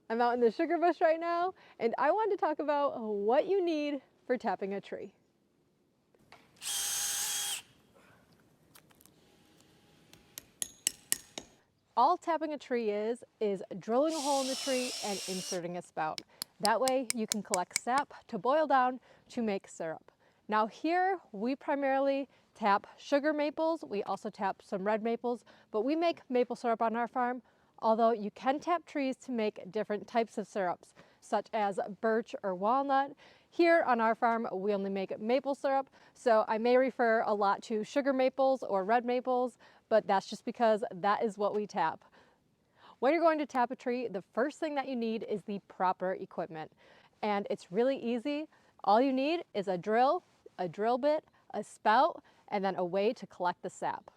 I'm out in the sugar bush right now, and I wanted to talk about what you need for tapping a tree. All tapping a tree is drilling a hole in the tree and inserting a spout. That way you can collect sap to boil down to make syrup. Now here we primarily tap sugar maples. We also tap some red maples, but we make maple syrup on our farm. Although you can tap trees to make different types of syrups, such as birch or walnut. Here on our farm, we only make maple syrup, so I may refer a lot to sugar maples or red maples, but that's just because that is what we tap. When you're going to tap a tree, the first thing that you need is the proper equipment. And it's really easy. All you need is a drill bit, a spout, and then a way to collect the sap.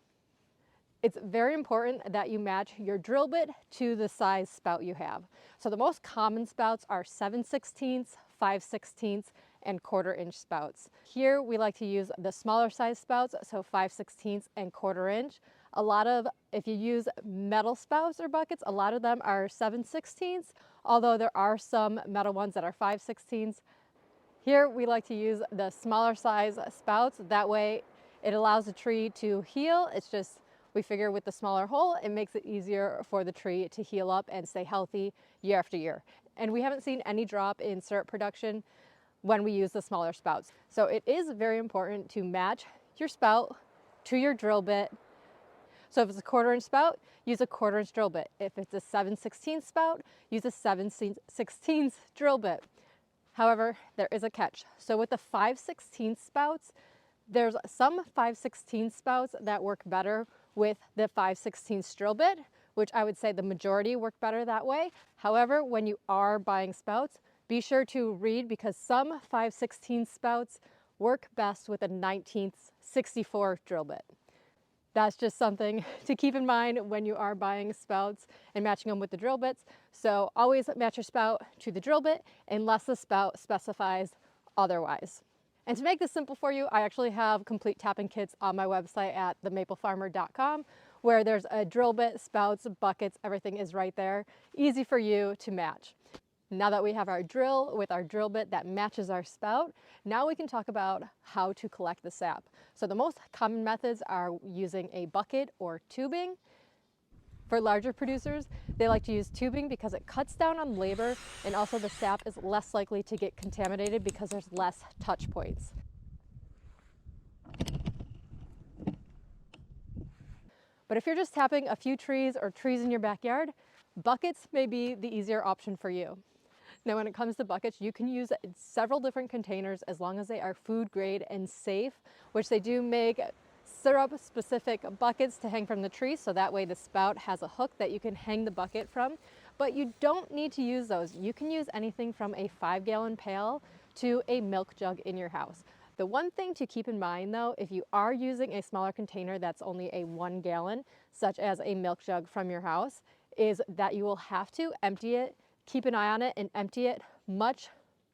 It's very important that you match your drill bit to the size spout you have. So the most common spouts are 7/16, 5/16, and 1/4 inch spouts. Here we like to use the smaller size spouts, so 5/16 and 1/4 inch. If you use metal spouts or buckets, a lot of them are 7/16, although there are some metal ones that are 5/16. Here we like to use the smaller size spouts. That way it allows the tree to heal. We figure with the smaller hole, it makes it easier for the tree to heal up and stay healthy year after year. And we haven't seen any drop in syrup production when we use the smaller spouts. So it is very important to match your spout to your drill bit. So if it's a 1/4 inch spout, use a 1/4 inch drill bit. If it's a 7/16 spout, use a 7/16 drill bit. However, there is a catch. So with the 5/16 spouts, there's some 5/16 spouts that work better with the 5/16 drill bit, which I would say the majority work better that way. However, when you are buying spouts, be sure to read because some 5/16 spouts work best with a 19/64 drill bit. That's just something to keep in mind when you are buying spouts and matching them with the drill bits. So always match your spout to the drill bit unless the spout specifies otherwise. And to make this simple for you, I actually have complete tapping kits on my website at themaplefarmer.com where there's a drill bit, spouts, buckets, everything is right there. Easy for you to match. Now that we have our drill with our drill bit that matches our spout, now we can talk about how to collect the sap. So the most common methods are using a bucket or tubing. For larger producers, they like to use tubing because it cuts down on labor and also the sap is less likely to get contaminated because there's less touch points. But if you're just tapping a few trees or trees in your backyard, buckets may be the easier option for you. Now, when it comes to buckets, you can use several different containers as long as they are food grade and safe, which they do make syrup specific buckets to hang from the tree. So that way the spout has a hook that you can hang the bucket from, but you don't need to use those. You can use anything from a 5-gallon pail to a milk jug in your house. The one thing to keep in mind though, if you are using a smaller container that's only a 1 gallon, such as a milk jug from your house, is that you will have to empty it, keep an eye on it and empty it much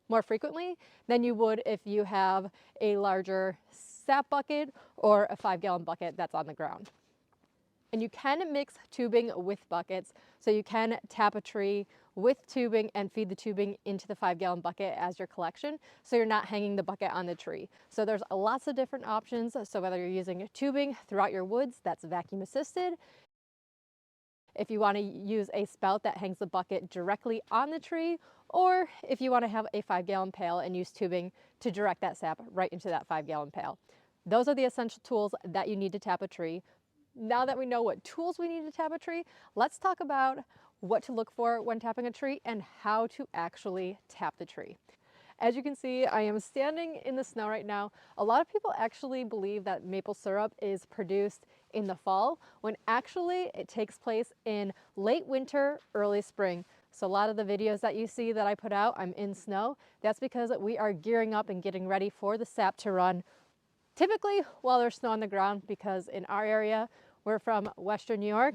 more frequently than you would if you have a larger sap bucket or a 5-gallon bucket that's on the ground. And you can mix tubing with buckets, so you can tap a tree with tubing and feed the tubing into the 5-gallon bucket as your collection, so you're not hanging the bucket on the tree. So there's lots of different options. So whether you're using tubing throughout your woods that's vacuum assisted, if you want to use a spout that hangs the bucket directly on the tree, or if you want to have a 5-gallon pail and use tubing to direct that sap right into that 5-gallon pail. Those are the essential tools that you need to tap a tree. Now that we know what tools we need to tap a tree, let's talk about what to look for when tapping a tree and how to actually tap the tree. As you can see, I am standing in the snow right now. A lot of people actually believe that maple syrup is produced in the fall, when actually it takes place in late winter, early spring. So a lot of the videos that you see that I put out, I'm in snow. That's because we are gearing up and getting ready for the sap to run, typically while there's snow on the ground, because in our area, we're from Western New York,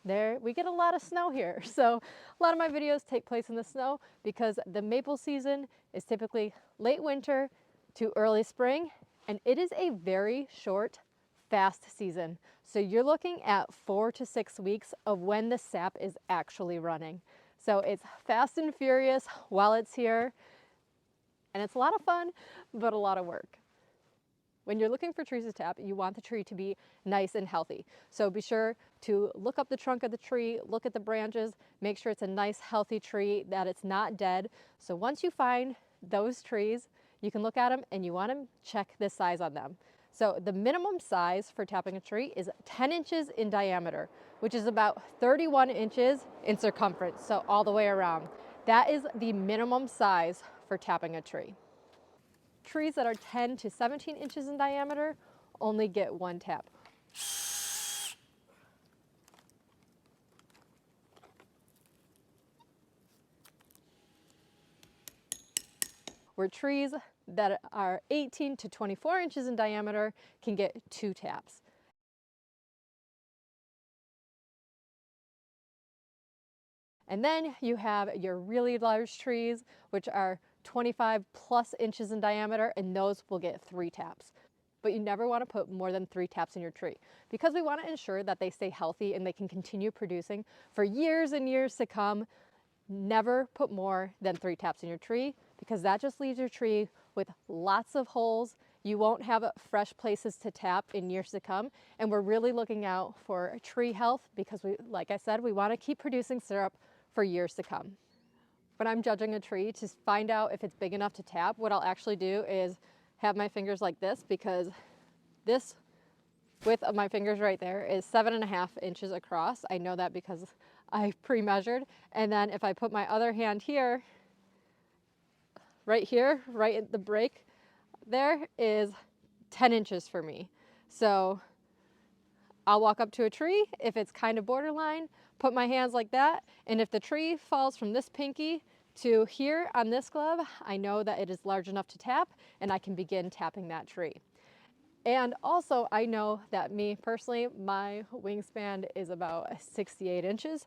we get a lot of snow here. So a lot of my videos take place in the snow because the maple season is typically late winter to early spring, and it is a very short, fast season. So you're looking at 4 to 6 weeks of when the sap is actually running. So it's fast and furious while it's here, and it's a lot of fun, but a lot of work. When you're looking for trees to tap, you want the tree to be nice and healthy. So be sure to look up the trunk of the tree, look at the branches, make sure it's a nice healthy tree, that it's not dead. So once you find those trees, you can look at them and you want to check the size on them. So the minimum size for tapping a tree is 10 inches in diameter, which is about 31 inches in circumference, so all the way around. That is the minimum size for tapping a tree. Trees that are 10 to 17 inches in diameter only get one tap. Where trees that are 18 to 24 inches in diameter can get 2 taps. And then you have your really large trees, which are 25 plus inches in diameter, and those will get 3 taps. But you never want to put more than 3 taps in your tree, because we want to ensure that they stay healthy and they can continue producing for years and years to come. Never put more than 3 taps in your tree, because that just leaves your tree with lots of holes. You won't have fresh places to tap in years to come. And we're really looking out for tree health, because like I said, we want to keep producing syrup for years to come. When I'm judging a tree to find out if it's big enough to tap, what I'll actually do is have my fingers like this, because this width of my fingers right there is 7.5 inches across. I know that because I pre-measured. And then if I put my other hand here, right at the break, there is 10 inches for me. So I'll walk up to a tree, if it's kind of borderline, put my hands like that, and if the tree falls from this pinky to here on this glove, I know that it is large enough to tap, and I can begin tapping that tree. And also, I know that me personally, my wingspan is about 68 inches.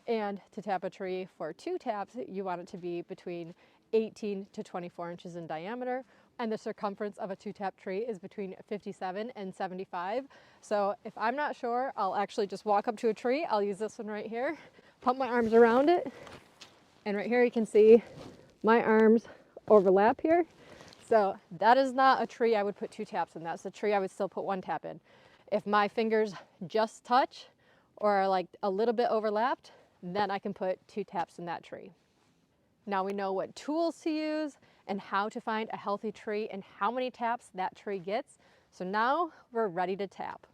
And to tap a tree for 2 taps, you want it to be between 18 to 24 inches in diameter. And the circumference of a 2-tap tree is between 57 and 75. So if I'm not sure, I'll actually just walk up to a tree. I'll use this one right here, pump my arms around it. And right here you can see my arms overlap here. So that is not a tree I would put 2 taps in. That's a tree I would still put 1 tap in. If my fingers just touch or are like a little bit overlapped, then I can put 2 taps in that tree. Now we know what tools to use and how to find a healthy tree and how many taps that tree gets. So now we're ready to tap.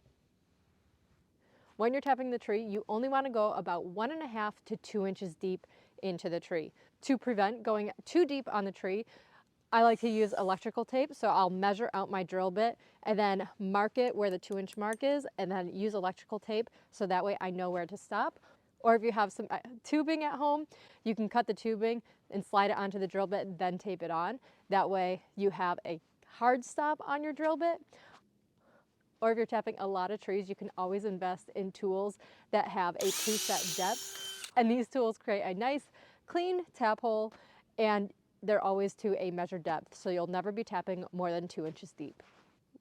When you're tapping the tree, you only want to go about 1.5 to 2 inches deep into the tree. To prevent going too deep on the tree, I like to use electrical tape, so I'll measure out my drill bit and then mark it where the 2-inch mark is, and then use electrical tape so that way I know where to stop. Or if you have some tubing at home, you can cut the tubing and slide it onto the drill bit and then tape it on. That way you have a hard stop on your drill bit. Or if you're tapping a lot of trees, you can always invest in tools that have a preset depth. And these tools create a nice, clean tap hole, and they're always to a measured depth, so you'll never be tapping more than 2 inches deep.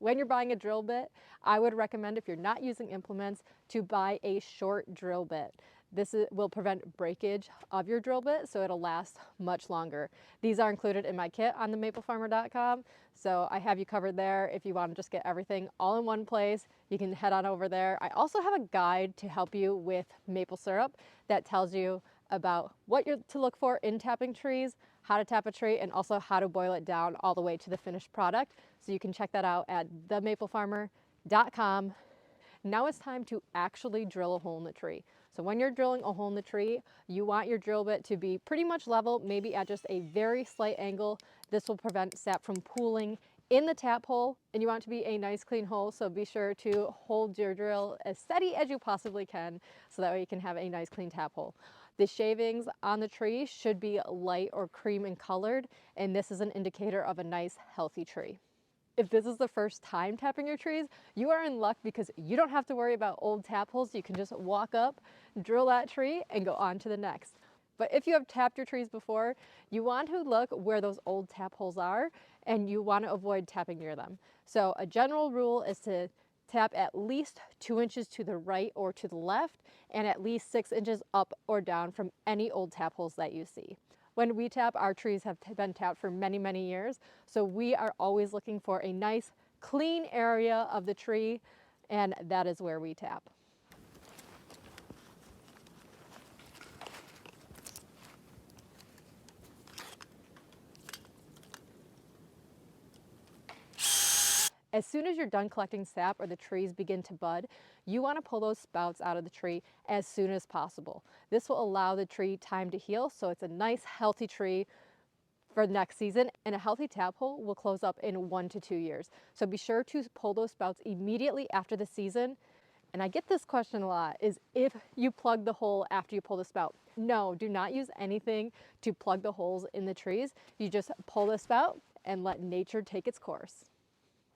When you're buying a drill bit, I would recommend, if you're not using implements, to buy a short drill bit. This will prevent breakage of your drill bit, so it'll last much longer. These are included in my kit on themaplefarmer.com, so I have you covered there. If you want to just get everything all in one place, you can head on over there. I also have a guide to help you with maple syrup that tells you about what you're to look for in tapping trees, how to tap a tree, and also how to boil it down all the way to the finished product. So you can check that out at themaplefarmer.com. Now it's time to actually drill a hole in the tree. So when you're drilling a hole in the tree, you want your drill bit to be pretty much level, maybe at just a very slight angle. This will prevent sap from pooling in the tap hole, and you want it to be a nice clean hole, so be sure to hold your drill as steady as you possibly can, so that way you can have a nice clean tap hole. The shavings on the tree should be light or cream in colored, and this is an indicator of a nice healthy tree. If this is the first time tapping your trees, you are in luck, because you don't have to worry about old tap holes. You can just walk up, drill that tree, and go on to the next. But if you have tapped your trees before, you want to look where those old tap holes are, and you want to avoid tapping near them. So a general rule is to Tap at least 2 inches to the right or to the left, and at least 6 inches up or down from any old tap holes that you see. When we tap, our trees have been tapped for many, many years, so we are always looking for a nice, clean area of the tree, and that is where we tap. As soon as you're done collecting sap or the trees begin to bud, you want to pull those spouts out of the tree as soon as possible. This will allow the tree time to heal, so it's a nice, healthy tree for next season, and a healthy tap hole will close up in 1 to 2 years. So be sure to pull those spouts immediately after the season. And I get this question a lot, is if you plug the hole after you pull the spout. No, do not use anything to plug the holes in the trees. You just pull the spout and let nature take its course.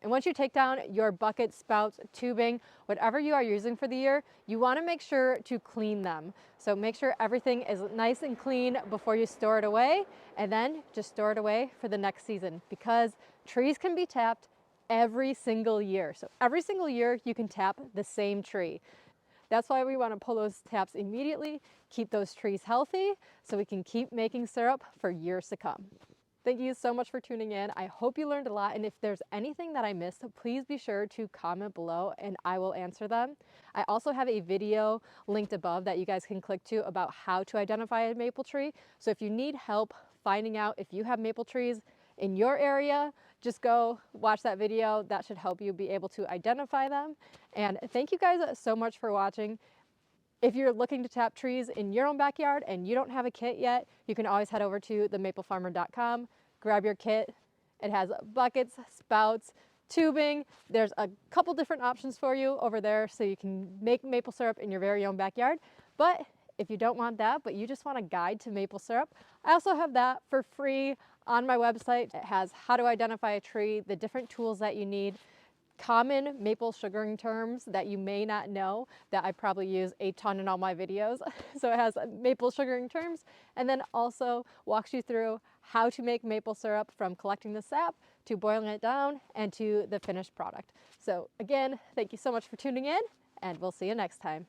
And once you take down your bucket, spouts, tubing, whatever you are using for the year, you want to make sure to clean them. So make sure everything is nice and clean before you store it away, and then just store it away for the next season, because trees can be tapped every single year. So every single year you can tap the same tree. That's why we want to pull those taps immediately, keep those trees healthy so we can keep making syrup for years to come. Thank you so much for tuning in. I hope you learned a lot, and if there's anything that I missed, please be sure to comment below and I will answer them. I also have a video linked above that you guys can click to about how to identify a maple tree. So if you need help finding out if you have maple trees in your area, just go watch that video. That should help you be able to identify them. And thank you guys so much for watching. If you're looking to tap trees in your own backyard and you don't have a kit yet, you can always head over to themaplefarmer.com, grab your kit. It has buckets, spouts, tubing. There's a couple different options for you over there so you can make maple syrup in your very own backyard. But if you don't want that, but you just want a guide to maple syrup, I also have that for free on my website. It has how to identify a tree, the different tools that you need, common maple sugaring terms that you may not know that I probably use a ton in all my videos. So it has maple sugaring terms, and then also walks you through how to make maple syrup from collecting the sap to boiling it down and to the finished product. So again, thank you so much for tuning in, and we'll see you next time.